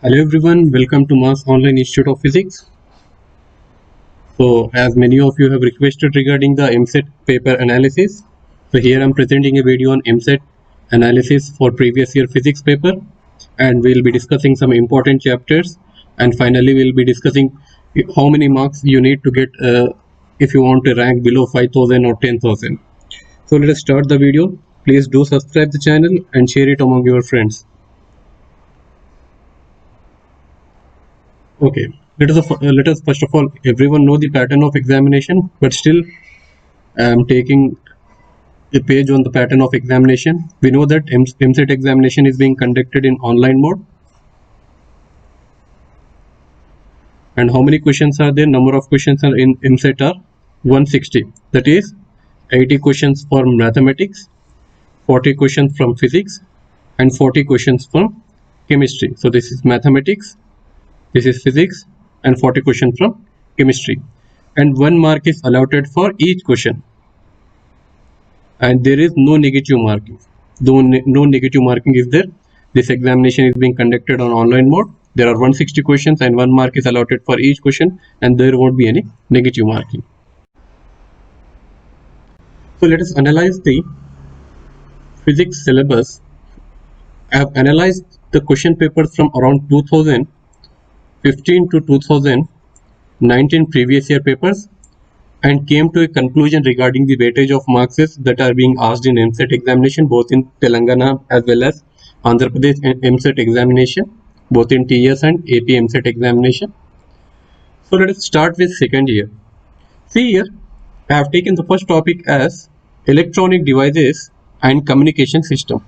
Hello everyone, welcome to Mass Online Institute of Physics. So as many of you have requested regarding the MSET paper analysis, so here I'm presenting a video on MSET analysis for previous year physics paper, and we'll be discussing some important chapters, and finally we'll be discussing how many marks you need to get if you want to rank below 5,000 or 10,000. So let us start the video. Please do subscribe the channel and share it among your friends. Okay, let us first of all, everyone know the pattern of examination, but still I am taking a page on the pattern of examination. We know that MSET examination is being conducted in online mode. And how many questions are there? Number of questions are in MSET are 160. That is 80 questions for mathematics, 40 questions from physics, and 40 questions from chemistry. So this is mathematics, this is physics, and 40 questions from chemistry. And 1 mark is allotted for each question. And there is no negative marking. Though no negative marking is there, this examination is being conducted on online mode. There are 160 questions and 1 mark is allotted for each question, and there won't be any negative marking. So let us analyze the physics syllabus. I have analyzed the question papers from around 2015 to 2019 previous year papers and came to a conclusion regarding the weightage of marks that are being asked in MSET examination, both in Telangana as well as Andhra Pradesh MSET examination, both in TS and AP MSET examination. So let us start with second year. See here, I have taken the first topic as electronic devices and communication system.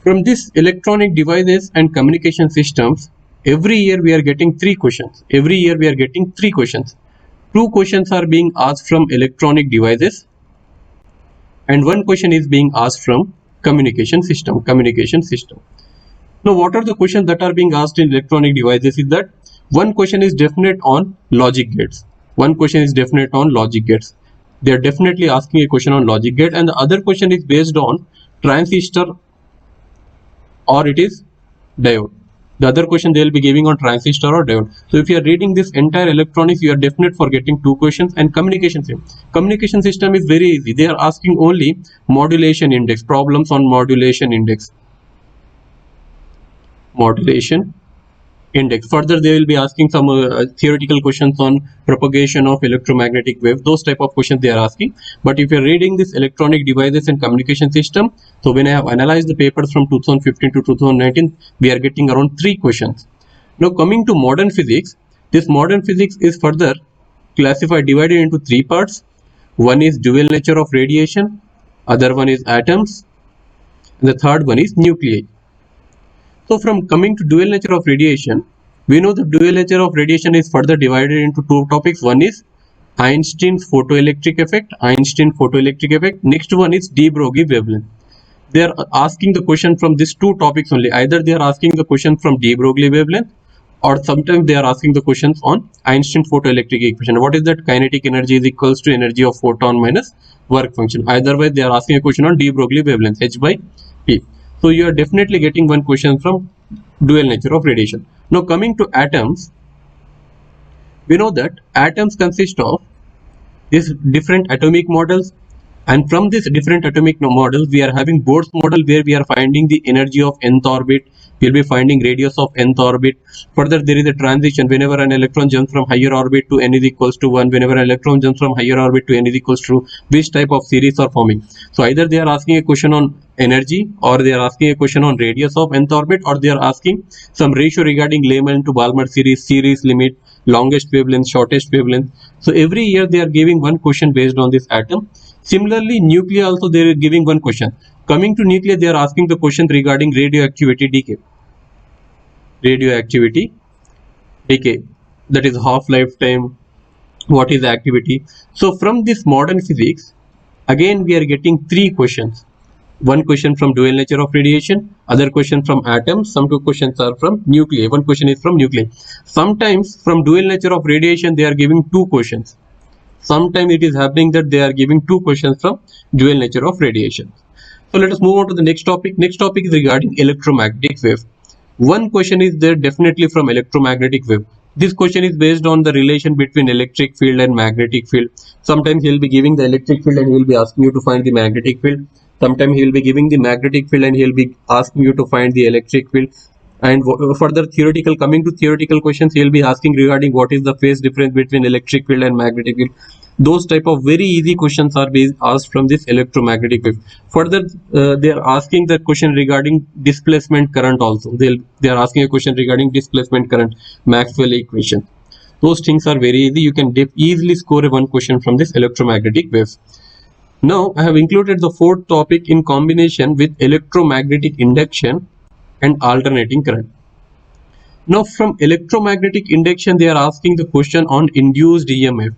From this electronic devices and communication systems, every year we are getting 3 questions. Every year we are getting 3 questions. 2 questions are being asked from electronic devices and 1 question is being asked from communication system. Now what are the questions that are being asked in electronic devices is that 1 question is definite on logic gates. They are definitely asking a question on logic gate, and the other question is based on transistor or it is diode. The other question they will be giving on transistor or diode. So if you are reading this entire electronics, you are definite for getting 2 questions. And communication system is very easy. They are asking only modulation index, problems on modulation index. Further, they will be asking some theoretical questions on propagation of electromagnetic wave. Those type of questions they are asking. But if you're reading this electronic devices and communication system, so when I have analyzed the papers from 2015 to 2019, we are getting around 3 questions. Now coming to modern physics, this modern physics is further divided into 3 parts. One is dual nature of radiation, other one is atoms, and the third one is nuclei. So from coming to dual nature of radiation, we know the dual nature of radiation is further divided into 2 topics. One is Einstein's photoelectric effect. Next one is de Broglie wavelength. They are asking the question from these 2 topics only. Either they are asking the question from de Broglie wavelength, or sometimes they are asking the questions on Einstein photoelectric equation. What is that? Kinetic energy is equals to energy of photon minus work function. Either way, they are asking a question on de Broglie wavelength, H by P. So you are definitely getting 1 question from dual nature of radiation. Now coming to atoms, we know that atoms consist of these different atomic models, and from this different atomic models we are having Bohr's model, where we are finding the energy of nth orbit, we will be finding radius of nth orbit. Further, there is a transition whenever an electron jumps from higher orbit to n is equals to 1, whenever an electron jumps from higher orbit to n is equals to, which type of series are forming. So either they are asking a question on energy, or they are asking a question on radius of nth orbit, or they are asking some ratio regarding Lehman to Balmer series limit, longest wavelength, shortest wavelength. So every year they are giving 1 question based on this atom. Similarly, nuclei also they are giving 1 question. Coming to nuclei, they are asking the question regarding radioactivity decay. That is half-life time, what is activity. So from this modern physics, again we are getting 3 questions. 1 question from dual nature of radiation, other question from atoms, some 2 questions are from nuclei, 1 question is from nuclei. Sometimes from dual nature of radiation they are giving 2 questions. Sometimes it is happening that they are giving 2 questions from dual nature of radiation. So let us move on to the next topic. Next topic is regarding electromagnetic wave. One question is there definitely from electromagnetic wave. This question is based on the relation between electric field and magnetic field. Sometimes he will be giving the electric field and he will be asking you to find the magnetic field. Sometimes he will be giving the magnetic field and he will be asking you to find the electric field. And further theoretical, coming to theoretical questions, he will be asking regarding what is the phase difference between electric field and magnetic field. Those type of very easy questions are being asked from this electromagnetic wave. Further, they are asking the question regarding displacement current also. They are asking a question regarding displacement current, Maxwell equation. Those things are very easy. You can easily score a one question from this electromagnetic wave. Now I have included the fourth topic in combination with electromagnetic induction and alternating current. Now from electromagnetic induction, they are asking the question on induced EMF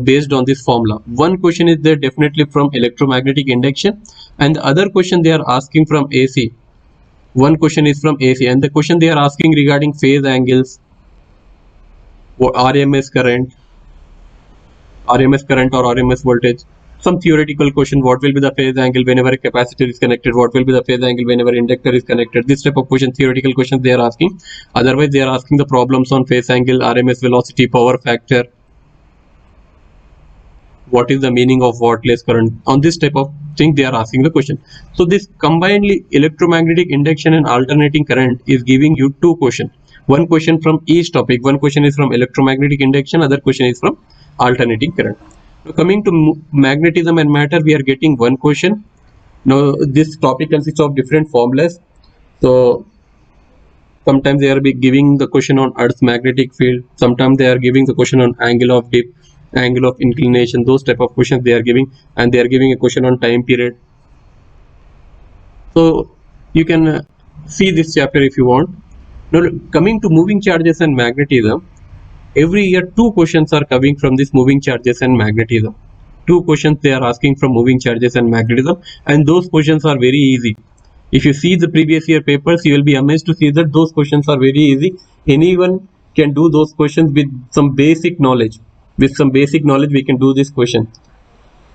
based on this formula. One question is there definitely from electromagnetic induction, and the other question they are asking from AC. One question is from AC, and the question they are asking regarding phase angles, RMS current or RMS voltage. Some theoretical question: what will be the phase angle whenever a capacitor is connected? What will be the phase angle whenever inductor is connected? This type of question, theoretical questions they are asking. Otherwise, they are asking the problems on phase angle, RMS velocity, power factor. What is the meaning of wattless current? On this type of thing they are asking the question. So this combinedly electromagnetic induction and alternating current is giving you two questions. One question from each topic. One question is from electromagnetic induction, other question is from alternating current. Now coming to magnetism and matter, we are getting one question. Now this topic consists of different formulas. So sometimes they are giving the question on Earth's magnetic field, sometimes they are giving the question on angle of dip, angle of inclination. Those type of questions they are giving, and they are giving a question on time period. So you can see this chapter if you want. Now coming to moving charges and magnetism, every year two questions are coming from this moving charges and magnetism. Two questions they are asking from moving charges and magnetism, and those questions are very easy. If you see the previous year papers, you will be amazed to see that those questions are very easy. Anyone can do those questions with some basic knowledge. With some basic knowledge, we can do this question.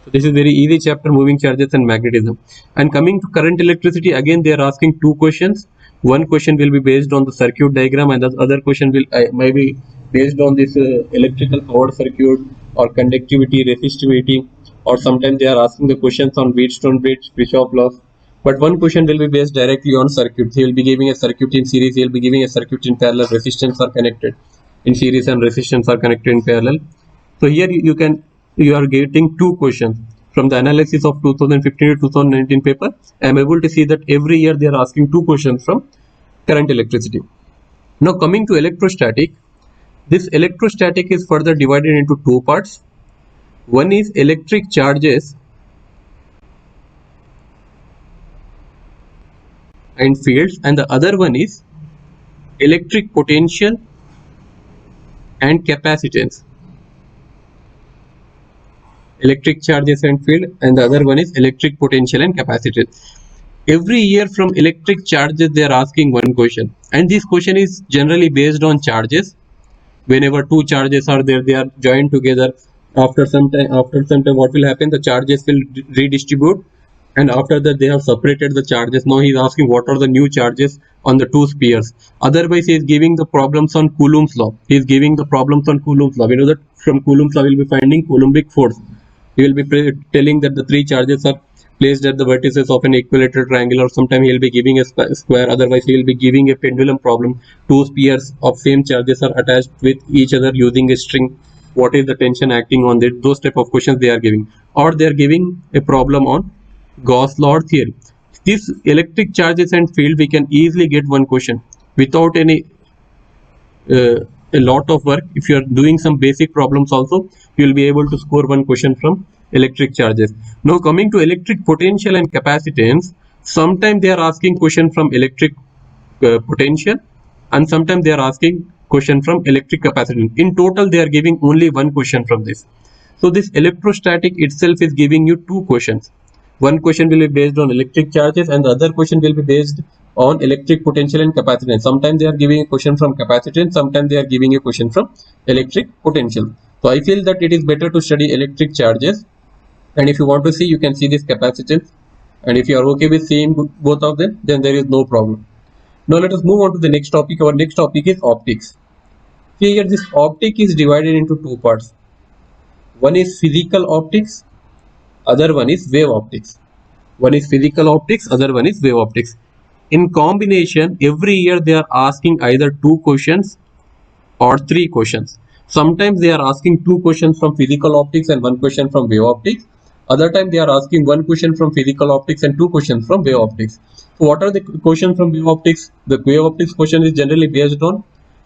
So this is very easy chapter, moving charges and magnetism. And coming to current electricity, again they are asking two questions. One question will be based on the circuit diagram, and the other question will maybe based on this electrical power circuit or conductivity, resistivity, or sometimes they are asking the questions on Wheatstone bridge, Kirchhoff laws. But one question will be based directly on circuit. He will be giving a circuit in series, he will be giving a circuit in parallel, resistance are connected in series and resistance are connected in parallel. So here you are getting two questions from the analysis of 2015 to 2019 paper. I am able to see that every year they are asking two questions from current electricity. Now coming to electrostatic, this electrostatic is further divided into two parts. One is electric charges and fields, and the other one is electric potential and capacitance. Electric charges and field, and the other one is electric potential and capacitance. Every year from electric charges they are asking one question, and this question is generally based on charges. Whenever two charges are there, they are joined together. After some time what will happen? The charges will redistribute, and after that they have separated the charges. Now he is asking what are the new charges on the two spheres. Otherwise he is giving the problems on Coulomb's law. He is giving the problems on Coulomb's law. We know that from Coulomb's law we will be finding Coulombic force. He will be telling that the three charges are placed at the vertices of an equilateral triangle, or sometime he will be giving a square. Otherwise he will be giving a pendulum problem. Two spheres of same charges are attached with each other using a string. What is the tension acting on it? Those type of questions they are giving, or they are giving a problem on Gauss law theory. This electric charges and field, we can easily get one question without any a lot of work. If you are doing some basic problems also, you will be able to score one question from electric charges. Now coming to electric potential and capacitance, sometimes they are asking question from electric potential, and sometimes they are asking question from electric capacitance. In total they are giving only one question from this. So this electrostatic itself is giving you two questions. One question will be based on electric charges, and the other question will be based on electric potential and capacitance. Sometimes they are giving a question from capacitance, sometimes they are giving a question from electric potential. So I feel that it is better to study electric charges, and if you want to see, you can see this capacitance, and if you are okay with seeing both of them, then there is no problem. Now let us move on to the next topic. Our next topic is optics. See here, this optic is divided into two parts. One is physical optics, other one is wave optics. One is physical optics, other one is wave optics. In combination, every year they are asking either 2 questions or 3 questions. Sometimes they are asking 2 questions from physical optics and 1 question from wave optics. Other time they are asking 1 question from physical optics and 2 questions from wave optics. So what are the questions from wave optics? The wave optics question is generally based on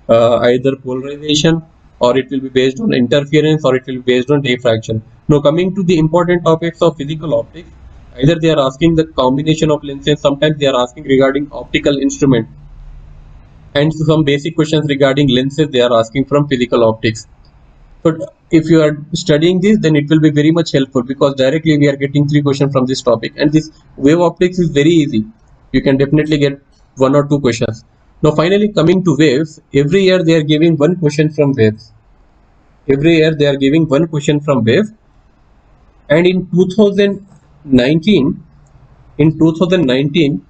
either polarization, or it will be based on interference, or it will be based on diffraction. Now coming to the important topics of physical optics, either they are asking the combination of lenses, sometimes they are asking regarding optical instrument, and some basic questions regarding lenses they are asking from physical optics. But if you are studying this, then it will be very much helpful, because directly we are getting 3 questions from this topic, and this wave optics is very easy. You can definitely get 1 or 2 questions. Now finally coming to waves, every year they are giving 1 question from waves. Every year they are giving 1 question from wave, and in 2019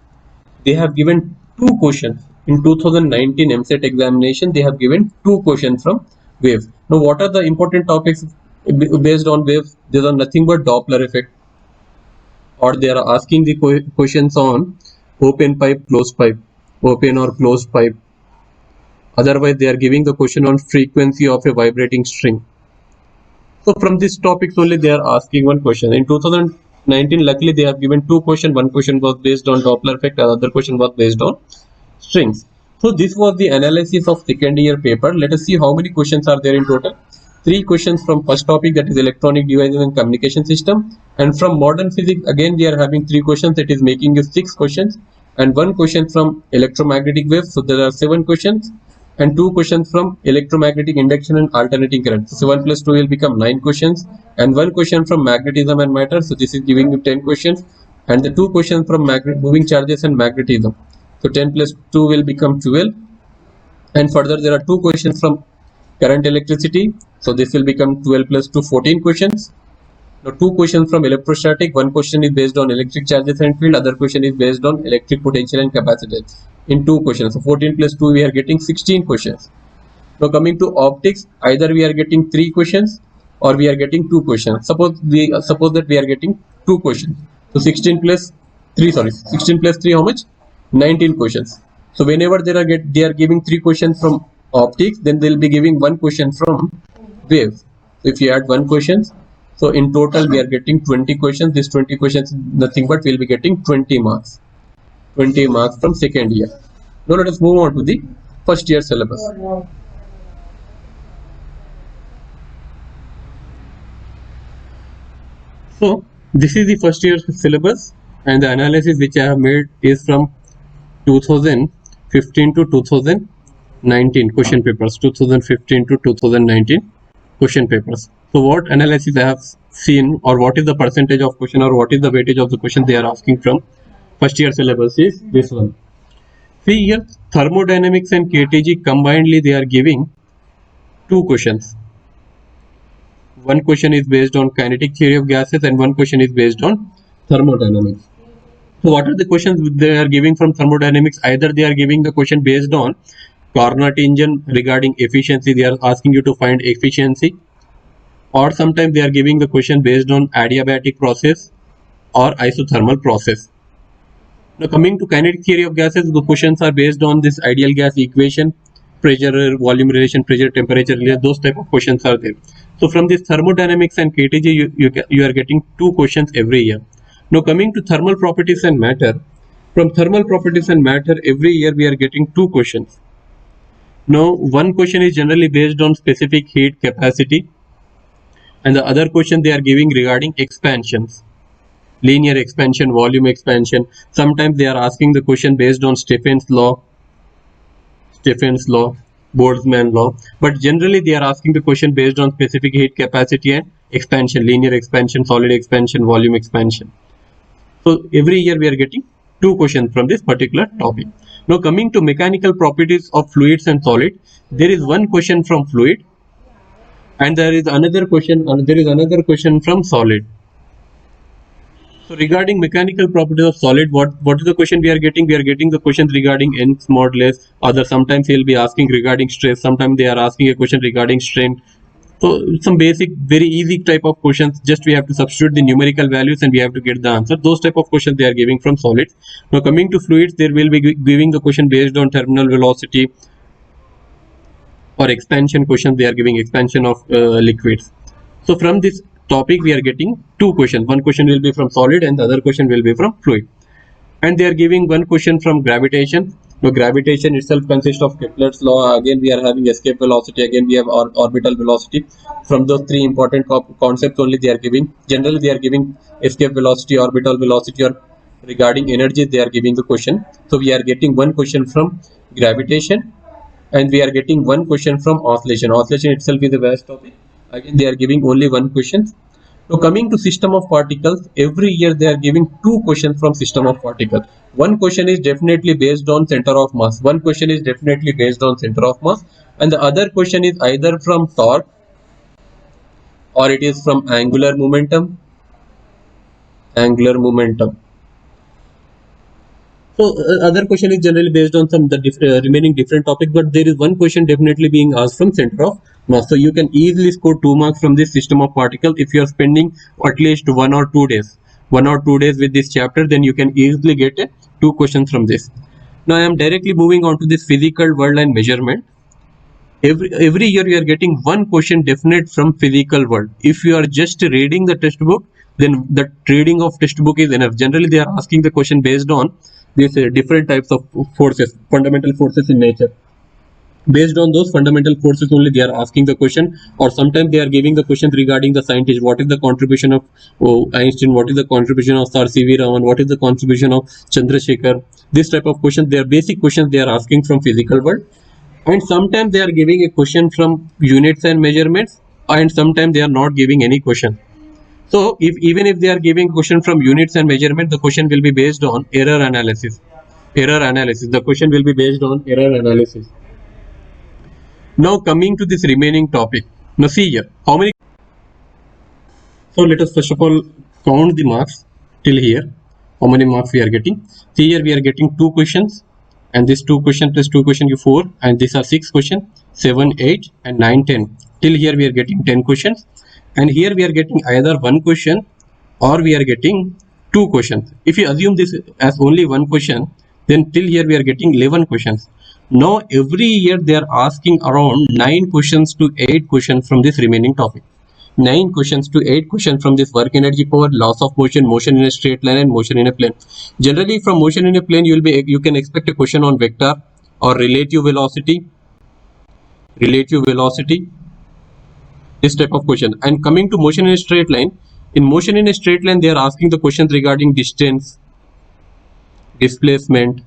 they have given 2 questions. In 2019 MSET examination, they have given 2 questions from wave. Now what are the important topics based on waves? These are nothing but Doppler effect, or they are asking the questions on open pipe, closed pipe, open or closed pipe. Otherwise they are giving the question on frequency of a vibrating string. So from these topics only they are asking 1 question. In 2019, luckily they have given 2 questions. 1 question was based on Doppler effect, another question was based on strings. So this was the analysis of second year paper. Let us see how many questions are there in total. 3 questions from first topic, that is electronic devices and communication system, and from modern physics again we are having 3 questions, that is making you 6 questions, and 1 question from electromagnetic waves, so there are 7 questions, and 2 questions from electromagnetic induction and alternating current. So 1 plus 2 will become 9 questions, and 1 question from magnetism and matter, so this is giving you 10 questions, and the 2 questions from moving charges and magnetism. So 10 plus 2 will become 12, and further there are 2 questions from current electricity, so this will become 12 plus 2, 14 questions. Now 2 questions from electrostatic, 1 question is based on electric charges and field, other question is based on electric potential and capacitance. In 2 questions, so 14 plus 2 we are getting 16 questions. Now coming to optics, either we are getting 3 questions or we are getting 2 questions. Suppose that we are getting 2 questions, so 16 plus 3 how much? 19 questions. So whenever they are giving 3 questions from optics, then they will be giving 1 question from waves. So if you add 1 question, so in total we are getting 20 questions. This 20 questions nothing but we will be getting 20 marks. 20 marks from second year. Now let us move on to the first year syllabus. So this is the first year syllabus, and the analysis which I have made is from 2015 to 2019 question papers. 2015 to 2019 question papers. So what analysis I have seen, or what is the percentage of question, or what is the weightage of the question they are asking from first year syllabus is this one. See here, thermodynamics and KTG combinedly they are giving 2 questions. 1 question is based on kinetic theory of gases and 1 question is based on thermodynamics. So what are the questions they are giving from thermodynamics? Either they are giving the question based on Carnot engine regarding efficiency, they are asking you to find efficiency, or sometimes they are giving the question based on adiabatic process or isothermal process. Now coming to kinetic theory of gases, the questions are based on this ideal gas equation, pressure volume relation, pressure temperature relation, those type of questions are there. So from this thermodynamics and KTG you are getting 2 questions every year. Now coming to thermal properties and matter, from thermal properties and matter every year we are getting 2 questions. Now 1 question is generally based on specific heat capacity, and the other question they are giving regarding expansions, linear expansion, volume expansion. Sometimes they are asking the question based on Stephen's law, Boltzmann law, but generally they are asking the question based on specific heat capacity and expansion, linear expansion, solid expansion, volume expansion. So every year we are getting 2 questions from this particular topic. Now coming to mechanical properties of fluids and solid, there is 1 question from fluid, and there is another question from solid. So regarding mechanical properties of solid, what is the question we are getting? We are getting the questions regarding Young's modulus. Other sometimes he'll be asking regarding stress. Sometimes they are asking a question regarding strain. So some basic, very easy type of questions. Just we have to substitute the numerical values and we have to get the answer. Those type of questions they are giving from solids. Now coming to fluids, they will be giving the question based on terminal velocity or expansion questions. They are giving expansion of liquids. So from this topic we are getting two questions. One question will be from solid and the other question will be from fluid. And they are giving one question from gravitation. Now gravitation itself consists of Kepler's law. Again we are having escape velocity. Again we have orbital velocity. From those three important concepts only they are giving. Generally they are giving escape velocity, orbital velocity, or regarding energy they are giving the question. So we are getting one question from gravitation and we are getting one question from oscillation. Oscillation itself is a vast topic. Again they are giving only one question. Now coming to system of particles, every year they are giving two questions from system of particles. One question is definitely based on center of mass. One question is definitely based on center of mass, and the other question is either from torque or it is from angular momentum. Angular momentum. So other question is generally based on some remaining different topics, but there is one question definitely being asked from center of mass. So you can easily score 2 marks from this system of particles if you are spending at least 1 or 2 days. 1 or 2 days with this chapter, then you can easily get 2 questions from this. Now I am directly moving on to this physical world and measurement. Every year you are getting one question definite from physical world. If you are just reading the textbook, then the reading of textbook is enough. Generally they are asking the question based on these different types of forces, fundamental forces in nature. Based on those fundamental forces only they are asking the question, or sometimes they are giving the questions regarding the scientist. What is the contribution of Einstein? What is the contribution of Sir C.V. Raman? What is the contribution of Chandrasekhar? This type of questions, they are basic questions they are asking from physical world. And sometimes they are giving a question from units and measurements, and sometimes they are not giving any question. So even if they are giving question from units and measurement, the question will be based on error analysis. The question will be based on error analysis. Now coming to this remaining topic. Now see here, how many? So let us first of all count the marks till here. How many marks we are getting? See here we are getting 2 questions, and this 2 question plus 2 question is 4, and these are 6 questions, 7, 8 and 9, 10. Till here we are getting 10 questions. And here we are getting either one question or we are getting 2 questions. If you assume this as only one question, then till here we are getting 11 questions. Now every year they are asking around 9 questions to 8 questions from this remaining topic. 9 questions to 8 questions from this work energy power, loss of motion, motion in a straight line and motion in a plane. Generally from motion in a plane you can expect a question on vector or relative velocity. This type of question. And coming to motion in a straight line, in motion in a straight line they are asking the questions regarding distance, displacement,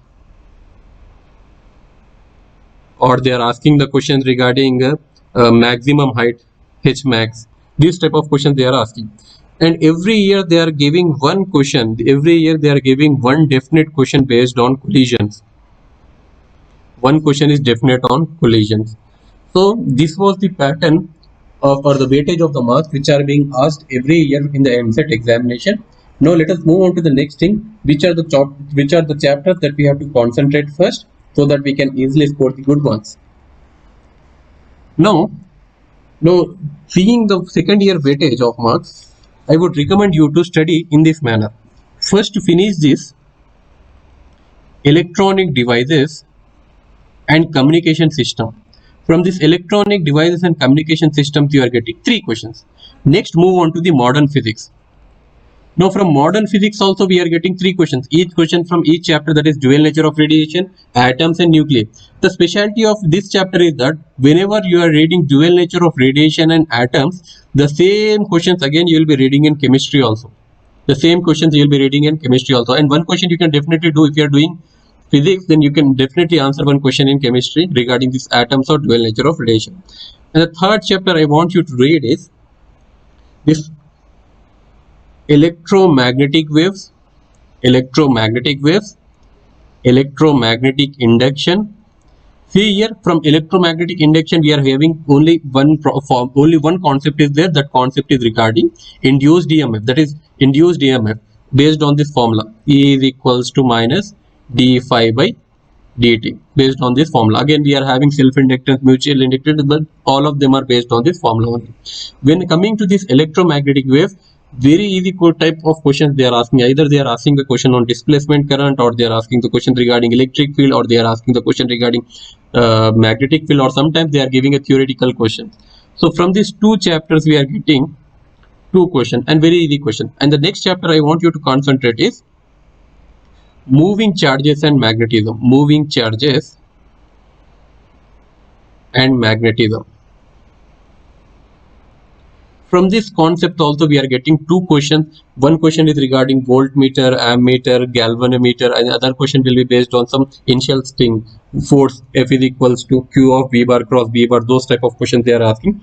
or they are asking the questions regarding maximum height, h max. These type of questions they are asking. And every year they are giving one question. Every year they are giving one definite question based on collisions. One question is definite on collisions. So this was the pattern or the weightage of the marks which are being asked every year in the EAMCET examination. Now let us move on to the next thing, which are the chapters that we have to concentrate first, so that we can easily score the good ones. Now seeing the second year weightage of marks, I would recommend you to study in this manner. First finish this electronic devices and communication system. From this electronic devices and communication systems you are getting 3 questions. Next move on to the modern physics. Now from modern physics also we are getting 3 questions. Each question from each chapter, that is dual nature of radiation, atoms and nuclei. The specialty of this chapter is that whenever you are reading dual nature of radiation and atoms, the same questions again you will be reading in chemistry also. The same questions you will be reading in chemistry also. And one question you can definitely do if you are doing physics, then you can definitely answer one question in chemistry regarding these atoms or dual nature of radiation. And the third chapter I want you to read is this electromagnetic waves, electromagnetic induction. See here, from electromagnetic induction we are having only one concept is there. That concept is regarding induced EMF. That is induced EMF. based on this formula. E is equals to minus d phi by dt based on this formula. Again, we are having self-inductance, mutual inductance, but all of them are based on this formula only. When coming to this electromagnetic wave, very easy type of questions they are asking. Either they are asking a question on displacement current, or they are asking the question regarding electric field, or they are asking the question regarding magnetic field, or sometimes they are giving a theoretical question. So from these two chapters we are getting two questions, and very easy question. And the next chapter I want you to concentrate is moving charges and magnetism. Moving charges and magnetism. From this concept also we are getting two questions. One question is regarding voltmeter, ammeter, galvanometer, and other question will be based on some initial thing, force F is equals to Q of V bar cross B bar. Those type of questions they are asking.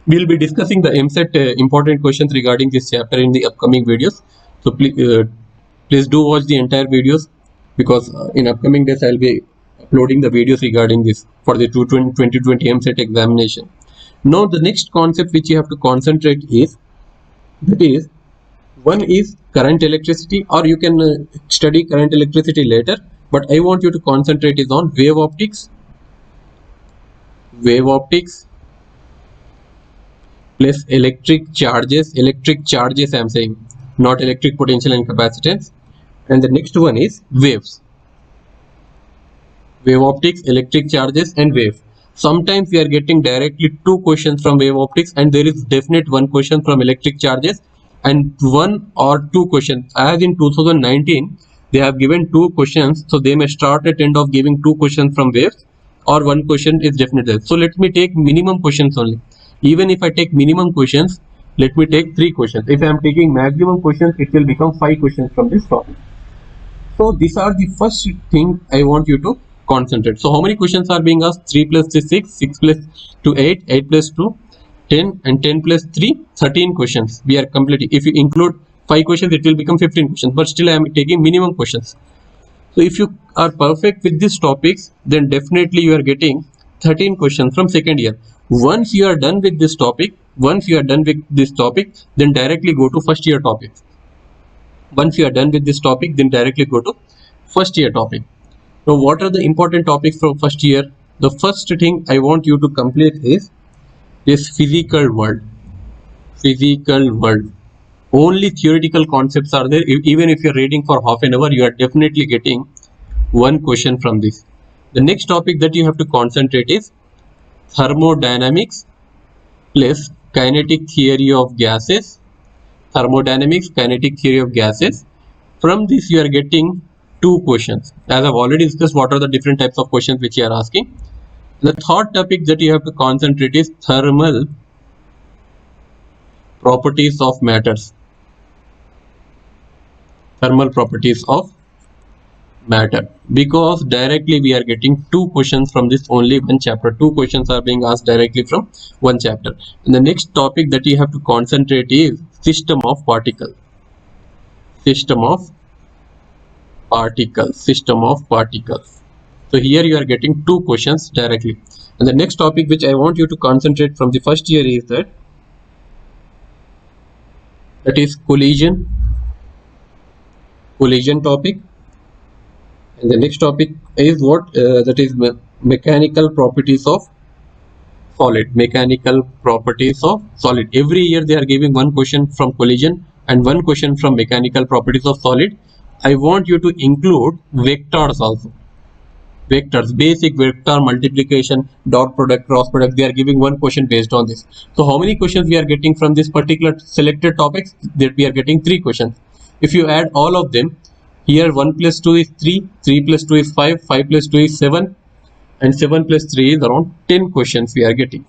We'll be discussing the MSET important questions regarding this chapter in the upcoming videos. So please do watch the entire videos, because in upcoming days I'll be uploading the videos regarding this for the 2020 MSET examination. Now the next concept which you have to concentrate is, that is, one is current electricity, or you can study current electricity later, but I want you to concentrate is on wave optics. Wave optics plus electric charges. Electric charges I am saying, not electric potential and capacitance. And the next one is waves. Wave optics, electric charges, and wave. Sometimes we are getting directly two questions from wave optics, and there is definite one question from electric charges, and one or two questions. As in 2019 they have given two questions, so they may start at end of giving two questions from waves, or one question is definitely. So let me take minimum questions only. Even if I take minimum questions, let me take 3 questions. If I am taking maximum questions, it will become 5 questions from this topic. So these are the first thing I want you to concentrate. So how many questions are being asked? 3 plus 3 6, 6 plus 2 8, 8 plus 2 10, and 10 plus 3 13 questions we are completing. If you include 5 questions, it will become 15 questions, but still I am taking minimum questions. So if you are perfect with these topics, then definitely you are getting 13 questions from second year. Once you are done with this topic, then directly go to first year topic. Once you are done with this topic, then directly go to first year topic. Now what are the important topics from first year? The first thing I want you to complete is this physical world. Physical world. Only theoretical concepts are there. Even if you're reading for half an hour, you are definitely getting one question from this. The next topic that you have to concentrate is thermodynamics plus kinetic theory of gases. Thermodynamics, kinetic theory of gases. From this you are getting two questions. As I've already discussed, what are the different types of questions which you are asking. The third topic that you have to concentrate is thermal properties of matters. Thermal properties of matter, because directly we are getting two questions from this only one chapter. Two questions are being asked directly from one chapter. And the next topic that you have to concentrate is system of particles. System of particles. System of particles. So here you are getting two questions directly. And the next topic which I want you to concentrate from the first year is that is collision topic. And the next topic is what that is mechanical properties of solid. Mechanical properties of solid. Every year they are giving one question from collision and one question from mechanical properties of solid. I want you to include vectors also. Vectors, basic vector multiplication, dot product, cross product. They are giving one question based on this. So how many questions we are getting from this particular selected topics? That we are getting 3 questions. If you add all of them, here 1 plus 2 is 3, 3 plus 2 is 5, 5 plus 2 is 7, and 7 plus 3 is around 10 questions we are getting.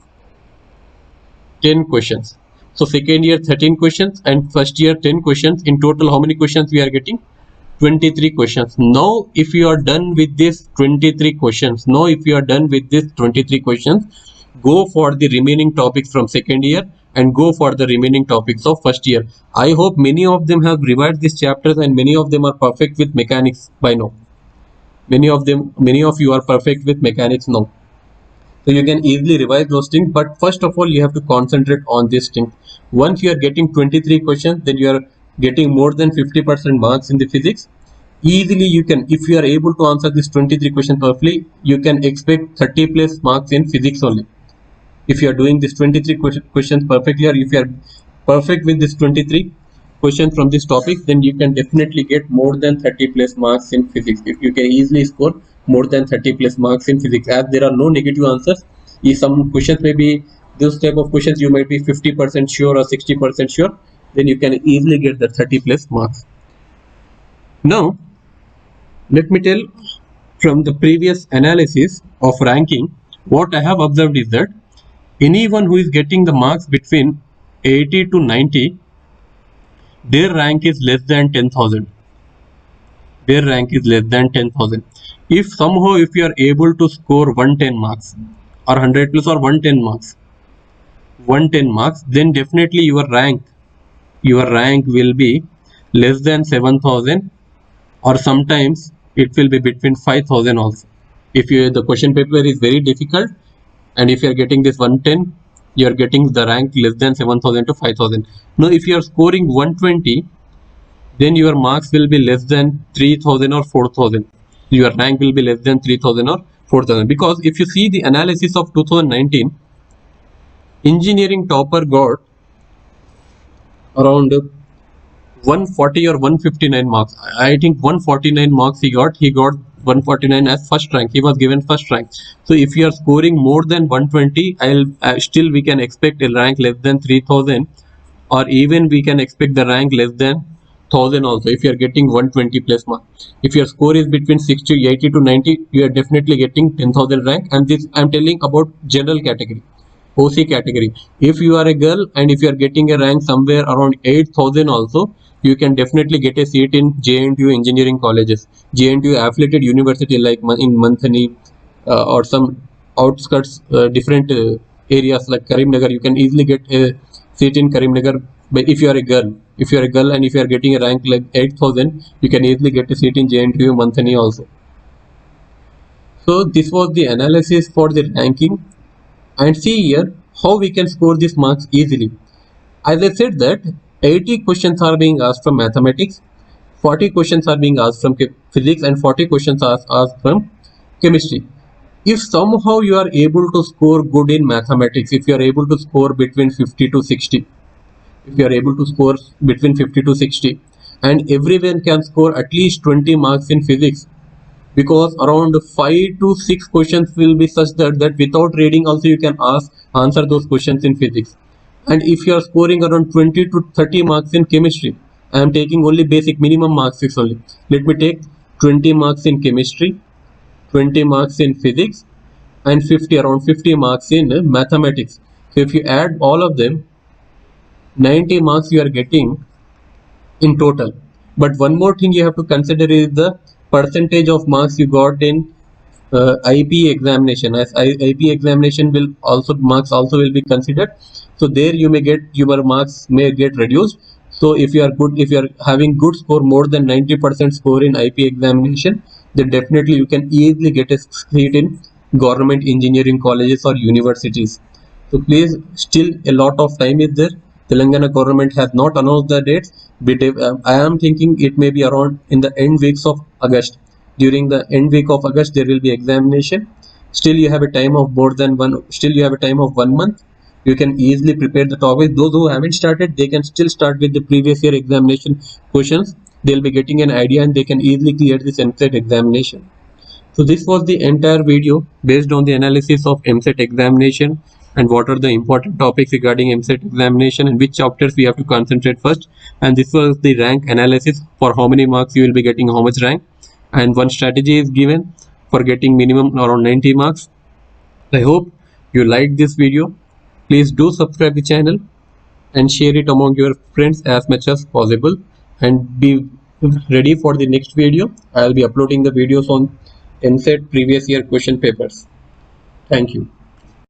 10 questions. So second year 13 questions and first year 10 questions. In total, how many questions we are getting? 23 questions. Now if you are done with this 23 questions, go for the remaining topics from second year and go for the remaining topics of first year. I hope many of them have revised these chapters and many of them are perfect with mechanics by now. Many of you are perfect with mechanics now. So you can easily revise those things, but first of all you have to concentrate on this thing. Once you are getting 23 questions, then you are getting more than 50% marks in the physics, easily you can, if you are able to answer this 23 questions perfectly, you can expect 30 plus marks in physics only. If you are doing this 23 questions perfectly, or if you are perfect with this 23 questions from this topic, then you can definitely get more than 30 plus marks in physics. If you can easily score more than 30 plus marks in physics, as there are no negative answers. If some questions may be this type of questions, you might be 50% sure or 60% sure, then you can easily get the 30 plus marks. Now let me tell, from the previous analysis of ranking, what I have observed is that anyone who is getting the marks between 80 to 90, their rank is less than 10,000. Their rank is less than 10,000. If somehow, if you are able to score 110 marks or 100 plus or 110 marks, then definitely your rank will be less than 7,000, or sometimes it will be between 5,000 also. If the question paper is very difficult, and if you are getting this 110, you are getting the rank less than 7,000 to 5,000. Now if you are scoring 120, then your marks will be less than 3,000 or 4,000. Your rank will be less than 3,000 or 4,000, because if you see the analysis of 2019, engineering topper got around 140 or 159 marks. I think 149 marks he got 149 as first rank. He was given first rank. So if you are scoring more than 120, still we can expect a rank less than 3,000, or even we can expect the rank less than 1,000 also, if you are getting 120 plus marks. If your score is between 60, 80 to 90, you are definitely getting 10,000 rank. And this I'm telling about general category. OC category. If you are a girl and if you are getting a rank somewhere around 8,000 also, you can definitely get a seat in JNTU engineering colleges, JNTU affiliated university like in Manthani, or some outskirts, different areas like Karimnagar. You can easily get a seat in Karimnagar. But if you are a girl, and if you are getting a rank like 8,000, you can easily get a seat in JNTU Manthani also. So this was the analysis for the ranking. And see here how we can score these marks easily. As I said that 80 questions are being asked from mathematics, 40 questions are being asked from physics, and 40 questions are asked from chemistry. If somehow you are able to score good in mathematics, if you are able to score between 50 to 60, if you are able to score between 50 to 60, and everyone can score at least 20 marks in physics, because around 5 to 6 questions will be such that without reading also you can answer those questions in physics. And if you are scoring around 20 to 30 marks in chemistry, I am taking only basic minimum marks only. Let me take 20 marks in chemistry, 20 marks in physics, and around 50 marks in mathematics. So if you add all of them, 90 marks you are getting in total. But one more thing you have to consider is the percentage of marks you got in IP examination. As IP examination will also, marks also will be considered. So there you may get, your marks may get reduced. So if you are good, if you are having good score, more than 90% score in IP examination, then definitely you can easily get a seat in government engineering colleges or universities. So please, still a lot of time is there. Telangana government has not announced the dates, but I am thinking it may be around in the end weeks of August. During the end week of August, there will be examination. Still, you have a time of more than one. Still, you have a time of 1 month. You can easily prepare the topic. Those who haven't started, they can still start with the previous year examination questions. They'll be getting an idea and they can easily clear this EAMCET examination. So this was the entire video based on the analysis of EAMCET examination and what are the important topics regarding EAMCET examination and which chapters we have to concentrate first. And this was the rank analysis for how many marks you will be getting, how much rank, and one strategy is given for getting minimum around 90 marks. I hope you liked this video. Please do subscribe the channel and share it among your friends as much as possible, and be ready for the next video. I'll be uploading the videos on EAMCET previous year question papers. Thank you.